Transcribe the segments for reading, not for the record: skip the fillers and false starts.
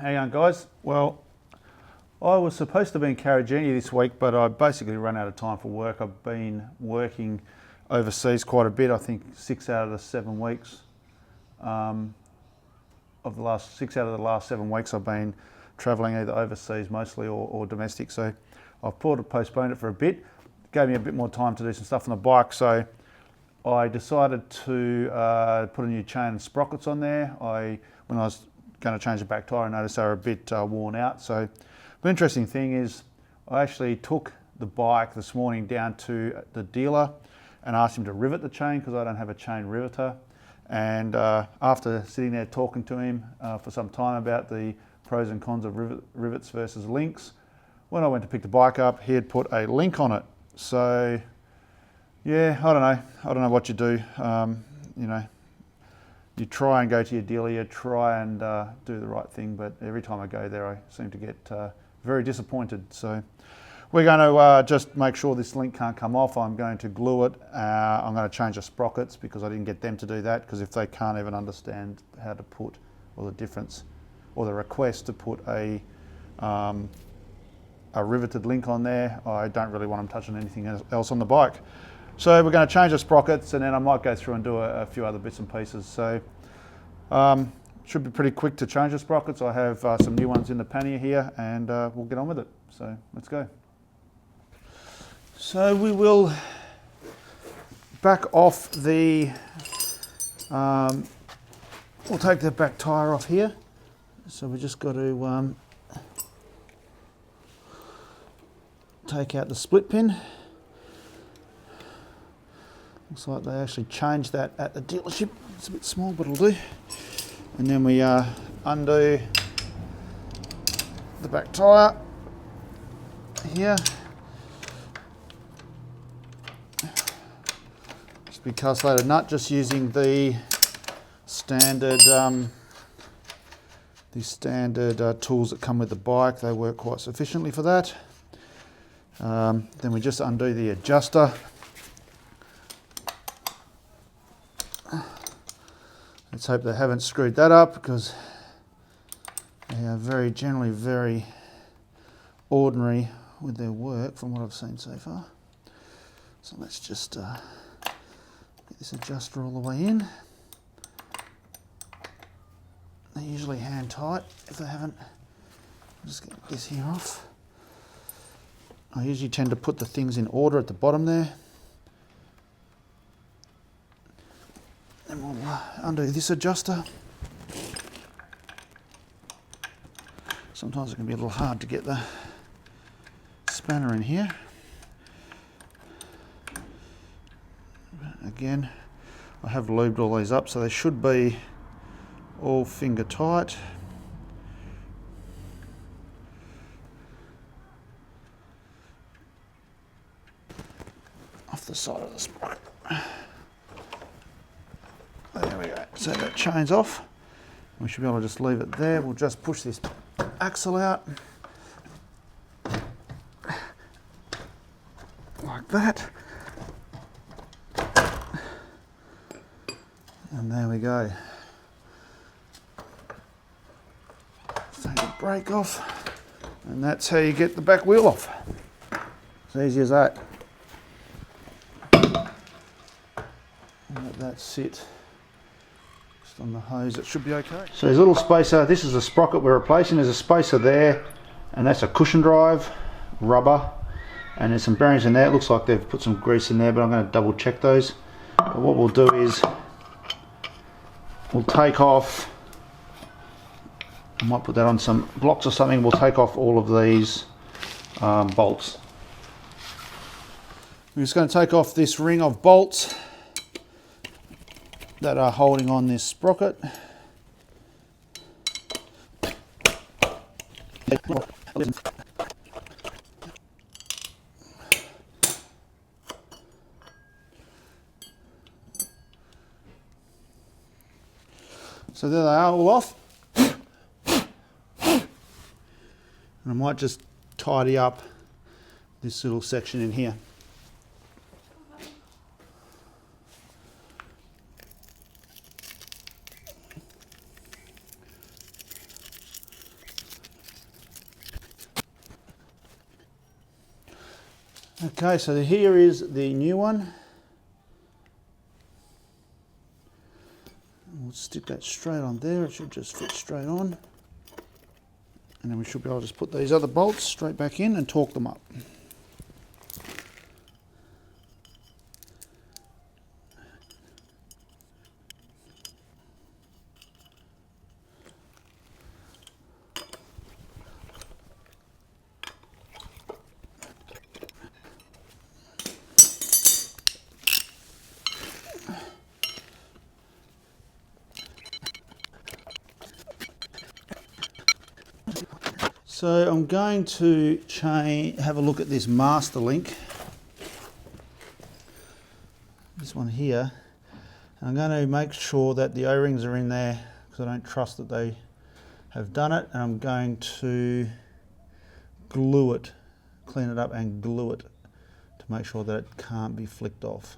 Hang on, guys. Well, I was supposed to be in Karijini this week, but I basically ran out of time for work. I've been working overseas quite a bit. I think 6 out of the 7 weeks of the last 7 weeks I've been travelling either overseas mostly or domestic. So I've postponed it for a bit. It gave me a bit more time to do some stuff on the bike. So I decided to put a new chain and sprockets on there. When I was going to change the back tyre, I noticed they were a bit worn out. So the interesting thing is I actually took the bike this morning down to the dealer and asked him to rivet the chain because I don't have a chain riveter. And after sitting there talking to him for some time about the pros and cons of rivets versus links, when I went to pick the bike up, he had put a link on it. So yeah, I don't know what you do. You try and go to your dealer, you try and do the right thing, but every time I go there I seem to get very disappointed. So we're going to just make sure this link can't come off. I'm going to glue it. I'm going to change the sprockets because I didn't get them to do that, because if they can't even understand how to put, or the difference, or the request to put a riveted link on there, I don't really want them touching anything else on the bike. So we're going to change the sprockets, and then I might go through and do a few other bits and pieces. So should be pretty quick to change the sprockets. I have some new ones in the pannier here, and we'll get on with it. So let's go. So we will back off the, we'll take the back tyre off here. So we just got to take out the split pin. Looks like they actually changed that at the dealership. It's a bit small, but it'll do. And then we undo the back tyre here. Just be castellated nut, just using the standard tools that come with the bike. They work quite sufficiently for that. Then we just undo the adjuster. Let's hope they haven't screwed that up, because they are generally very ordinary with their work from what I've seen so far. So let's just get this adjuster all the way in. They're usually hand tight. If they haven't, I'll just get this here off. I usually tend to put the things in order at the bottom there. Then we'll undo this adjuster. Sometimes it can be a little hard to get the spanner in here. But again, I have lubed all these up, so they should be all finger tight. Off the side of the sprocket. There we go. So that chain's off. We should be able to just leave it there. We'll just push this axle out like that. And there we go. Take the brake off, and that's how you get the back wheel off. It's easy as that. Let that sit just on the hose. It should be okay. So there's a little spacer. This is a sprocket we're replacing. There's a spacer there, and that's a cushion drive, rubber, and there's some bearings in there. It looks like they've put some grease in there, but I'm going to double check those. But what we'll do is we'll take off, I might put that on some blocks or something. We'll take off all of these bolts. We're just going to take off this ring of bolts that are holding on this sprocket. So there they are, all off. And I might just tidy up this little section in here. Okay, so here is the new one. We'll stick that straight on there. It should just fit straight on. And then we should be able to just put these other bolts straight back in and torque them up. So I'm going to have a look at this master link, this one here. And I'm going to make sure that the O-rings are in there because I don't trust that they have done it. And I'm going to glue it, clean it up and glue it to make sure that it can't be flicked off,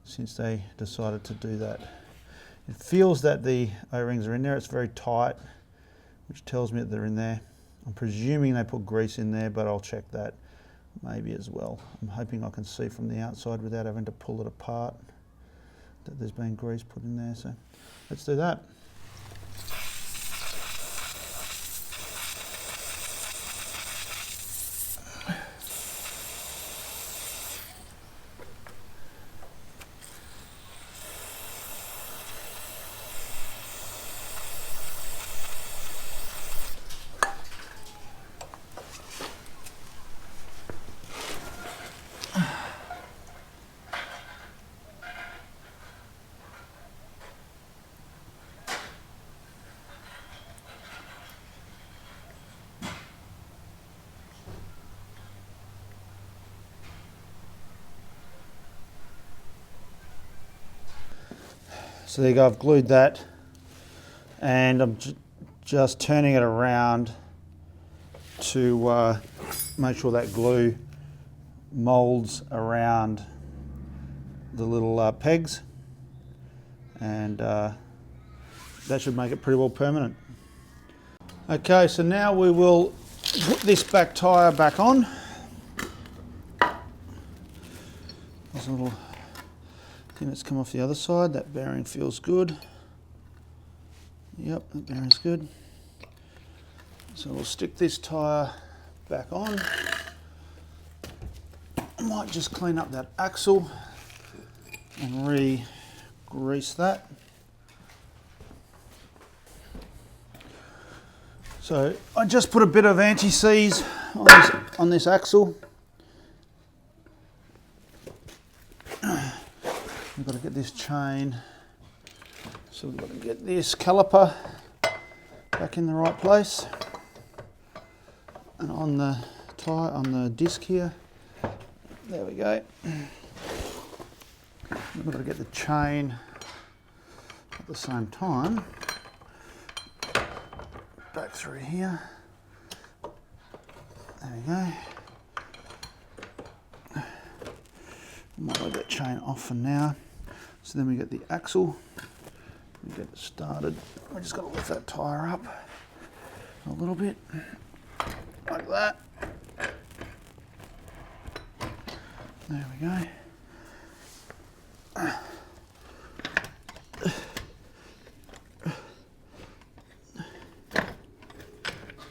since they decided to do that. It feels that the O-rings are in there. It's very tight, which tells me that they're in there. I'm presuming they put grease in there, but I'll check that maybe as well. I'm hoping I can see from the outside without having to pull it apart that there's been grease put in there. So let's do that. So there you go, I've glued that, and I'm just turning it around to make sure that glue molds around the little pegs, and that should make it pretty well permanent. Okay, so now we will put this back tyre back on. There's a little thing that's come off the other side. That bearing feels good. Yep, that bearing's good. So we'll stick this tyre back on. I might just clean up that axle and re-grease that. So I just put a bit of anti-seize on this axle. We've got to get this chain, so we've got to get this caliper back in the right place. And on the tyre, on the disc here, there we go. We've got to get the chain at the same time back through here. There we go. Might leave that chain off for now. So then we get the axle, we get it started. We just got to lift that tyre up a little bit, like that. There we go.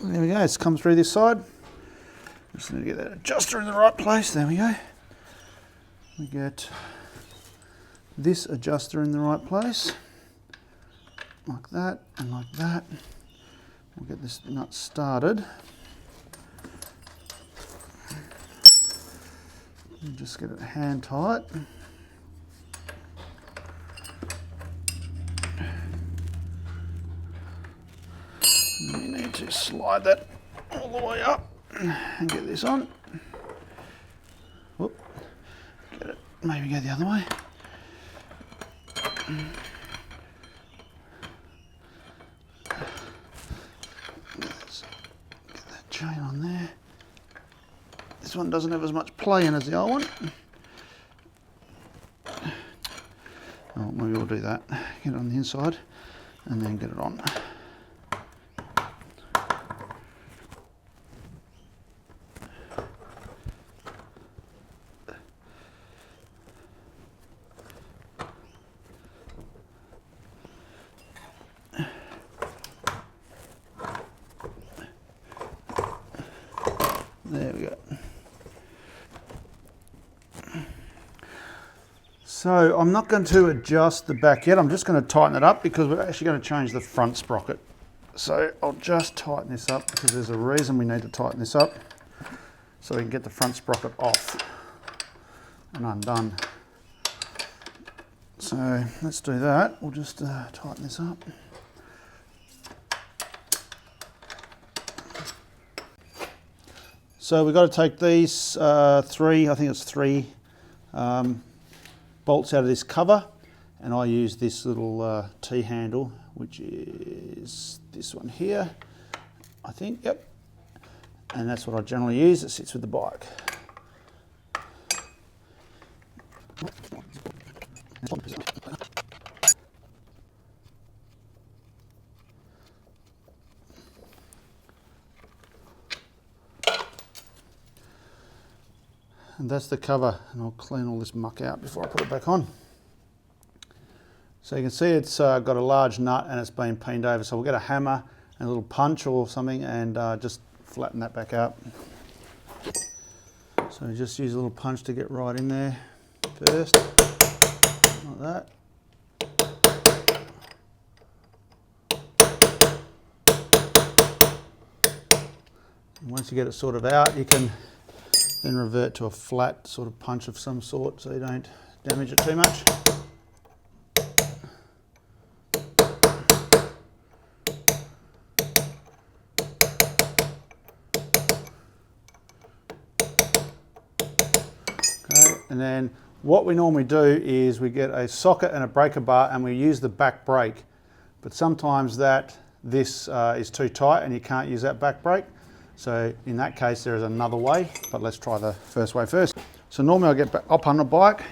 There we go, it's come through this side. Just need to get that adjuster in the right place. There we go. We get this adjuster in the right place, like that and like that. We'll get this nut started. And just get it hand tight. And then we need to slide that all the way up and get this on. Whoop. Get it, maybe go the other way. Let's get that chain on there. This one doesn't have as much play in as the old one. Oh, maybe we'll do that. Get it on the inside and then get it on. So I'm not going to adjust the back yet, I'm just going to tighten it up because we're actually going to change the front sprocket. So I'll just tighten this up because there's a reason we need to tighten this up so we can get the front sprocket off and undone. So let's do that. We'll just tighten this up. So we've got to take these three bolts out of this cover, and I use this little T-handle, which is this one here, I think, yep. And that's what I generally use, it sits with the bike. And that's the cover, and I'll clean all this muck out before I put it back on. So you can see it's got a large nut and it's been peened over, so we'll get a hammer and a little punch or something and just flatten that back out. So just use a little punch to get right in there first, like that. And once you get it sort of out, you can then revert to a flat sort of punch of some sort so you don't damage it too much. Okay, and then what we normally do is we get a socket and a breaker bar and we use the back brake, but sometimes this is too tight and you can't use that back brake. So in that case, there is another way, but let's try the first way first. So normally I get up on the bike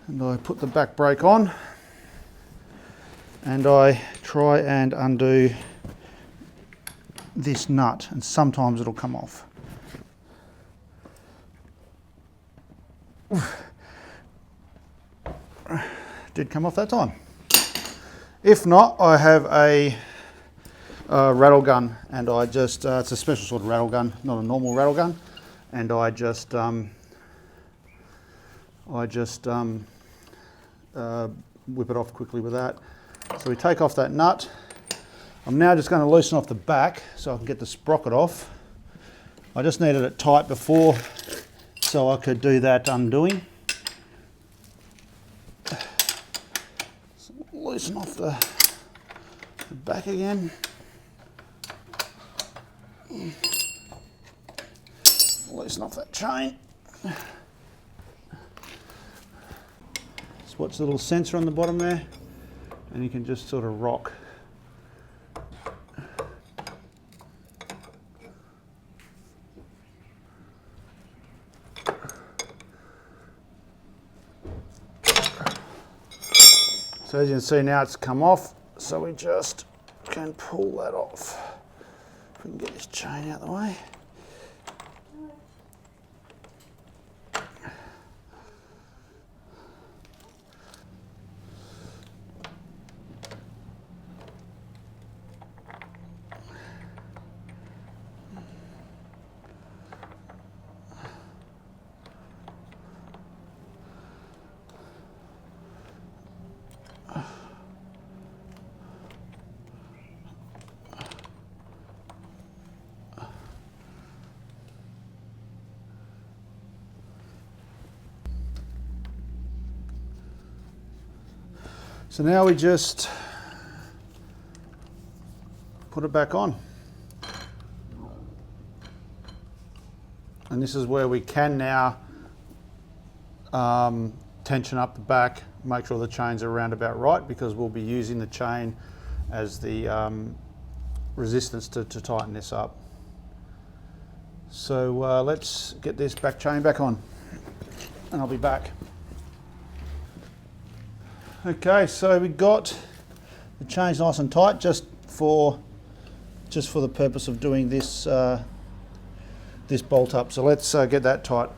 and I put the back brake on and I try and undo this nut, and sometimes it'll come off. Did come off that time. If not, I have a rattle gun, and I just it's a special sort of rattle gun, not a normal rattle gun, and I just whip it off quickly with that. So we take off that nut. I'm now just going to loosen off the back so I can get the sprocket off. I just needed it tight before so I could do that undoing. So loosen off the back again. Loosen off that chain. Just watch the little sensor on the bottom there, and you can just sort of rock. So as you can see now it's come off, so we just can pull that off. If we can get this chain out of the way. So now we just put it back on. And this is where we can now tension up the back, make sure the chains are around about right, because we'll be using the chain as the resistance to tighten this up. So let's get this back chain back on and I'll be back. Okay, so we got the chains nice and tight just for the purpose of doing this this bolt up. So let's get that tight.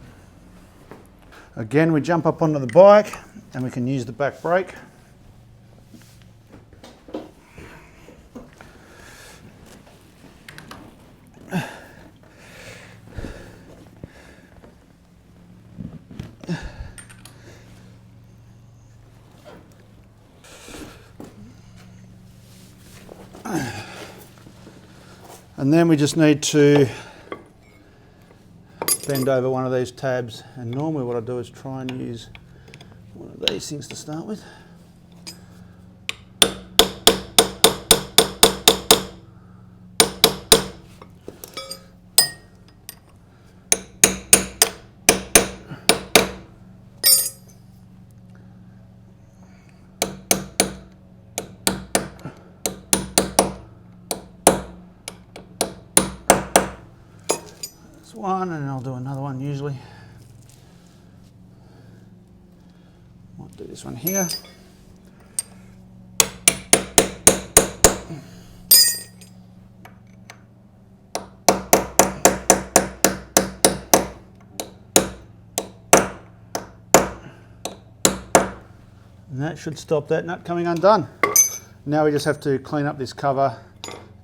Again, we jump up onto the bike and we can use the back brake. And then we just need to bend over one of these tabs, and normally what I do is try and use one of these things to start with. One, and I'll do another one usually. Might do this one here. And that should stop that nut coming undone. Now we just have to clean up this cover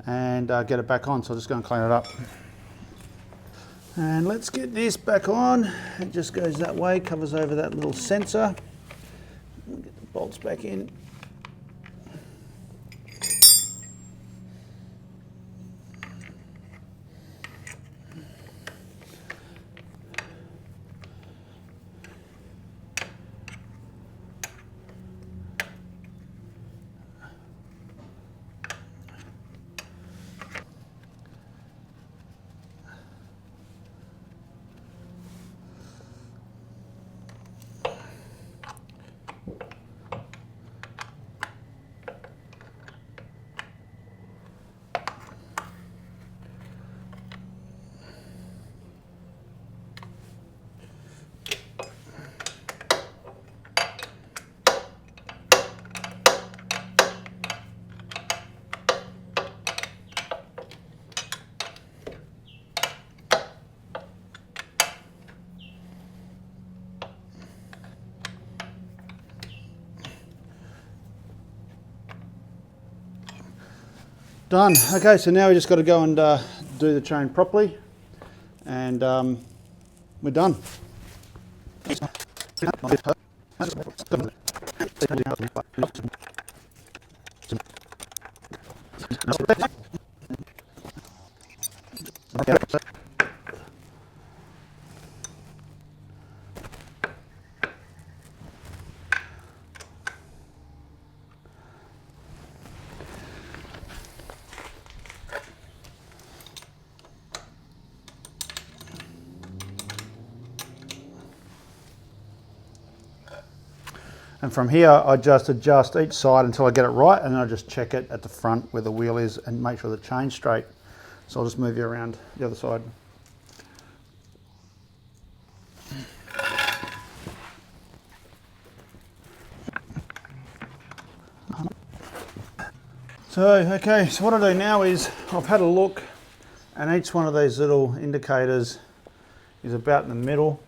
and get it back on, so I'll just go and clean it up. And let's get this back on. It just goes that way, covers over that little sensor. We'll get the bolts back in. Done. Okay, so now we just got to go and do the chain properly, and we're done. And from here, I just adjust each side until I get it right, and then I just check it at the front where the wheel is and make sure the chain's straight. So I'll just move you around the other side. Okay, so what I do now is I've had a look, and each one of these little indicators is about in the middle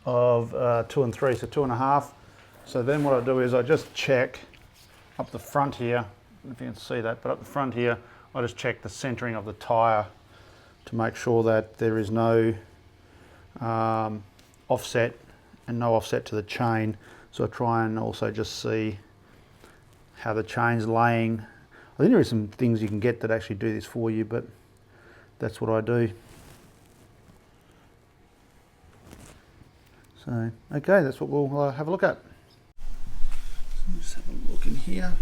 of 2 and 3, so 2.5. So then what I do is I just check up the front here, I don't know if you can see that, but up the front here, I just check the centering of the tyre to make sure that there is no offset and no offset to the chain. So I try and also just see how the chain's laying. I think there are some things you can get that actually do this for you, but that's what I do. So, okay, that's what we'll have a look at. So just have a look in here.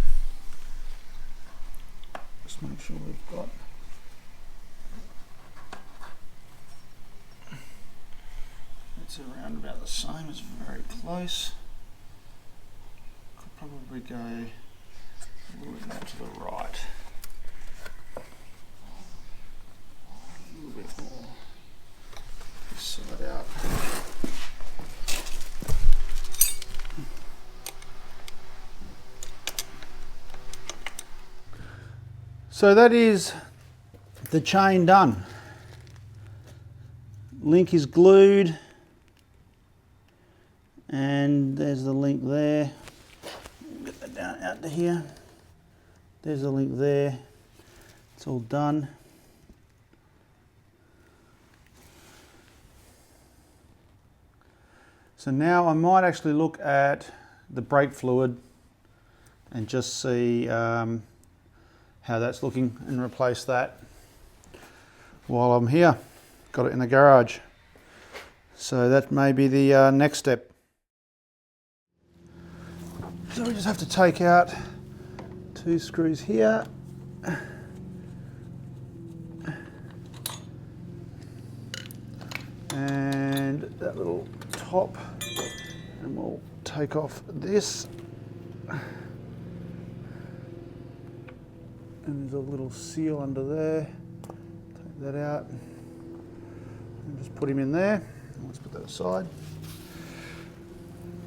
Just make sure we've got it's around about the same, it's very close. Could probably go a little bit more to the right. A little bit more this side out. So that is the chain done. Link is glued, and there's the link there. Get that down out to here. There's the link there. It's all done. So now I might actually look at the brake fluid and just see how that's looking and replace that. while I'm here. Got it in the garage. So that may be the next step. So we just have to take out 2 screws here. And that little top, and we'll take off this. And there's a little seal under there. Take that out and just put him in there. Let's put that aside.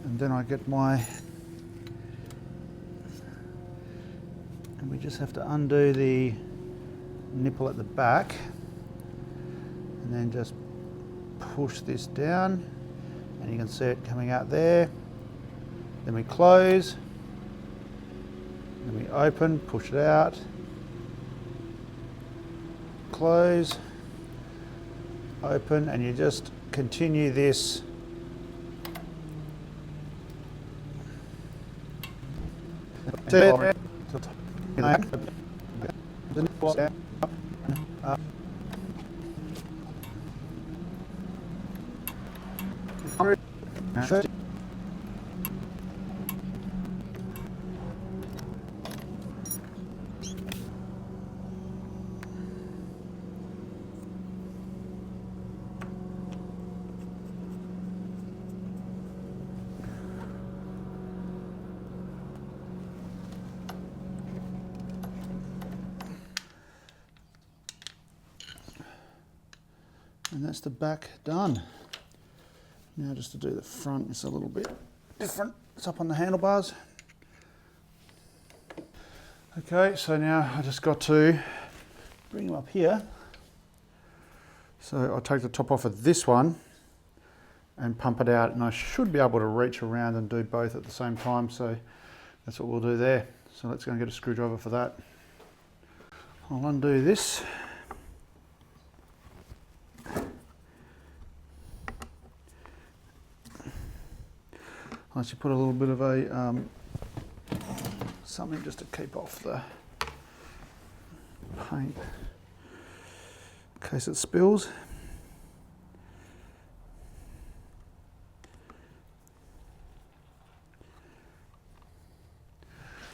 And then I get my, and we just have to undo the nipple at the back and then just push this down, and you can see it coming out there. Then we close, then we open, push it out, close, open, and you just continue this and that's the back done. Now just to do the front, it's a little bit different. It's up on the handlebars. Okay, so now I just got to bring them up here. So I'll take the top off of this one and pump it out, and I should be able to reach around and do both at the same time, so that's what we'll do there. So let's go and get a screwdriver for that. I'll undo this. I actually put a little bit of a something just to keep off the paint in case it spills.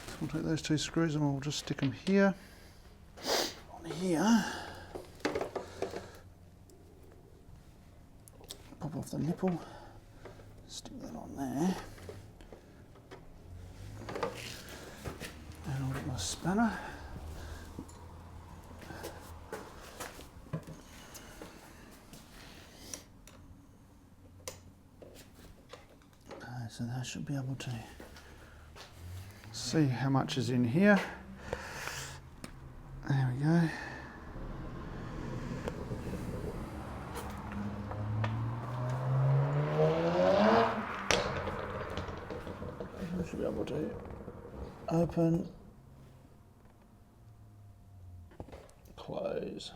So we'll take those 2 screws and we'll just stick them here, on here. Pop off the nipple. Stick that on there. And I'll get my spanner. So I should be able to see how much is in here. There we go. Should be able to open, close.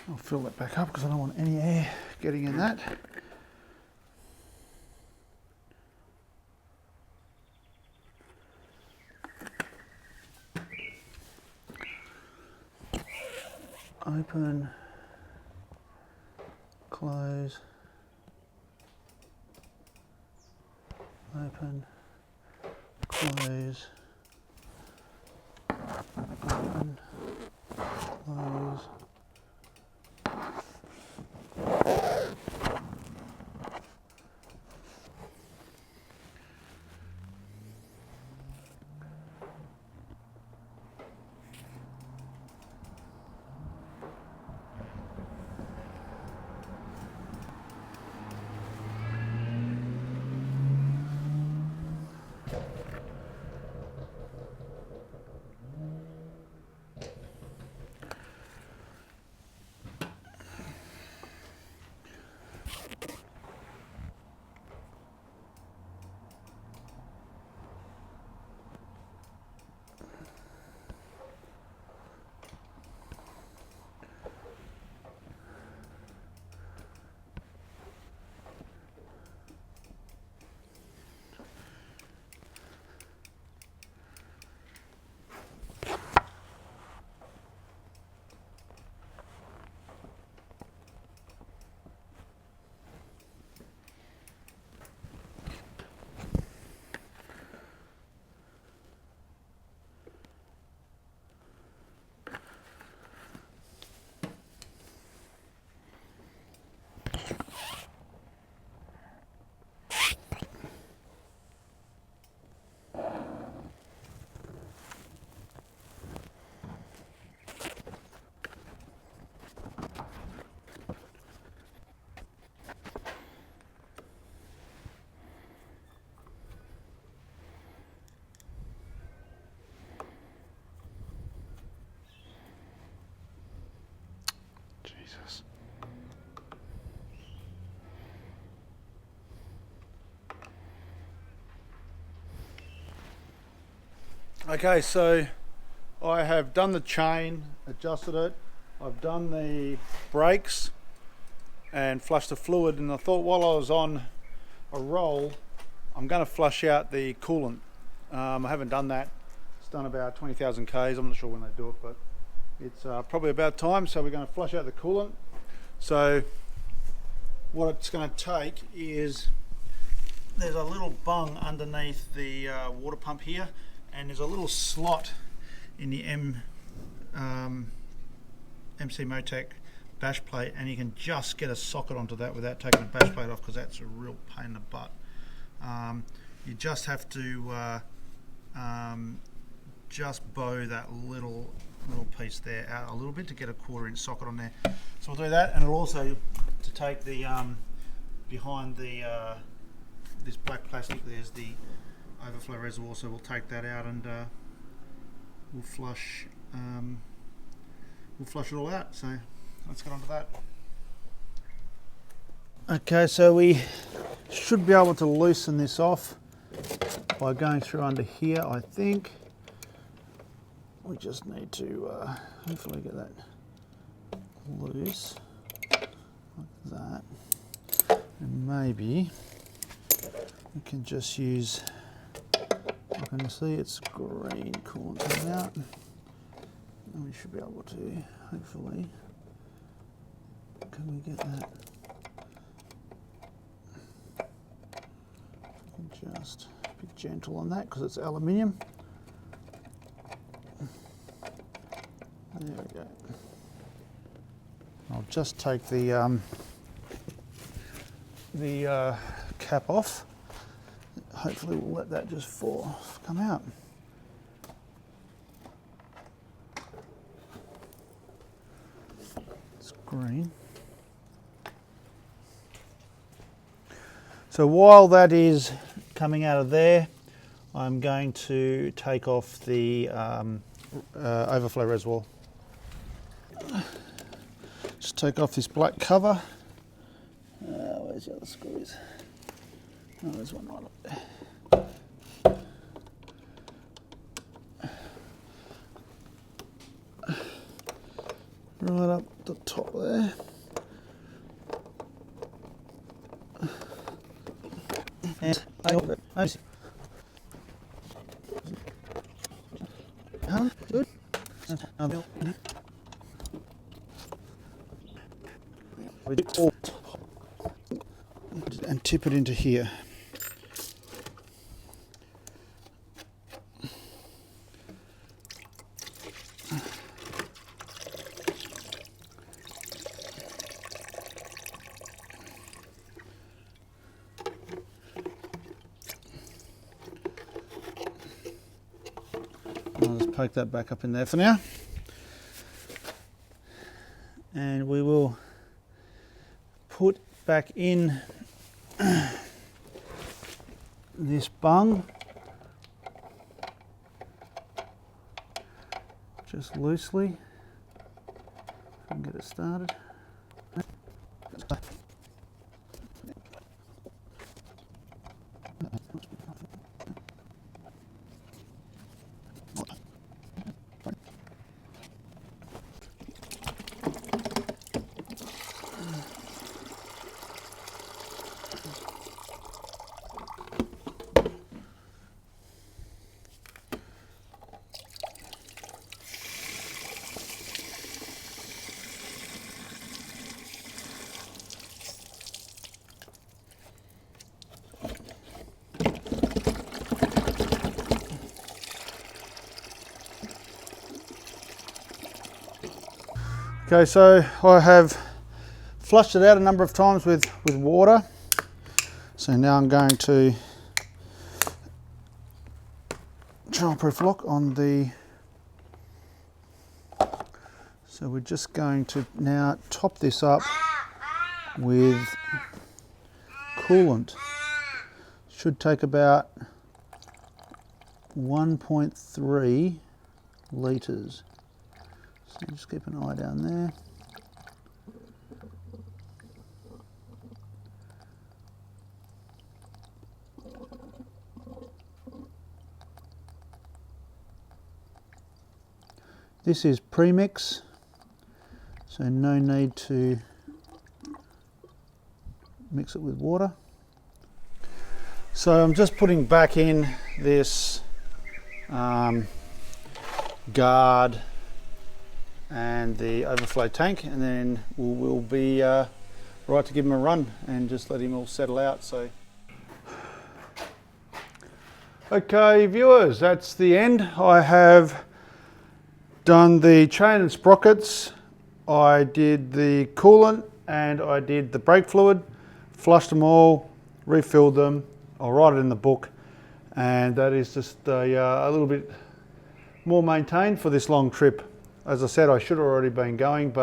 I'll fill that back up because I don't want any air getting in that. Open, close. Open, close, open, close. Jesus. Okay, so I have done the chain, adjusted it, I've done the brakes and flushed the fluid, and I thought while I was on a roll I'm going to flush out the coolant. I haven't done that. It's done about 20,000 Ks. I'm not sure when they do it, but it's probably about time, so we're going to flush out the coolant. So what it's going to take is, there's a little bung underneath the water pump here, and there's a little slot in the MC Motec bash plate, and you can just get a socket onto that without taking the bash plate off, because that's a real pain in the butt. You just have to just bow that little piece there out a little bit to get a 1/4 inch socket on there. So we'll do that, and it'll also, to take the behind the this black plastic, there's the overflow reservoir, so we'll take that out, and we'll flush it all out. So let's get on to that. Okay, so we should be able to loosen this off by going through under here. I think we just need to hopefully get that loose like that, and maybe we can just use, I can see it's green coolant coming out, and we should be able to, hopefully, can we get that? Just be gentle on that because it's aluminium. There we go. I'll just take the cap off. Hopefully we'll let that just come out. It's green. So while that is coming out of there, I'm going to take off the overflow reservoir. Just take off this black cover. Where's the other screws? Oh, there's one right up there. Right up the top there. And good. And tip it into here. I'll just poke that back up in there for now, and we will put back in this bung just loosely, if I can get it started. Okay, so I have flushed it out a number of times with water. So now I'm going to childproof lock on the, so we're just going to now top this up with coolant. Should take about 1.3 litres. So just keep an eye down there. This is premix, so no need to mix it with water. So I'm just putting back in this guard and the overflow tank, and then we'll be right to give him a run and just let him all settle out. So, okay viewers, that's the end. I have done the chain and sprockets, I did the coolant, and I did the brake fluid, flushed them all, refilled them. I'll write it in the book, and that is just a little bit more maintained for this long trip. As I said, I should have already been going,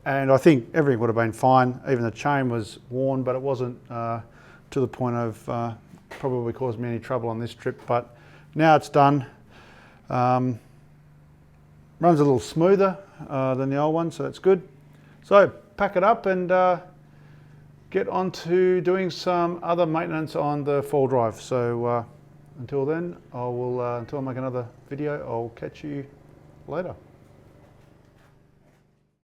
and I think everything would have been fine. Even the chain was worn, but it wasn't to the point of probably caused me any trouble on this trip. But now it's done. Runs a little smoother than the old one, so that's good. So pack it up and get on to doing some other maintenance on the four-wheel drive. So until then, until I make another video, I'll catch you later.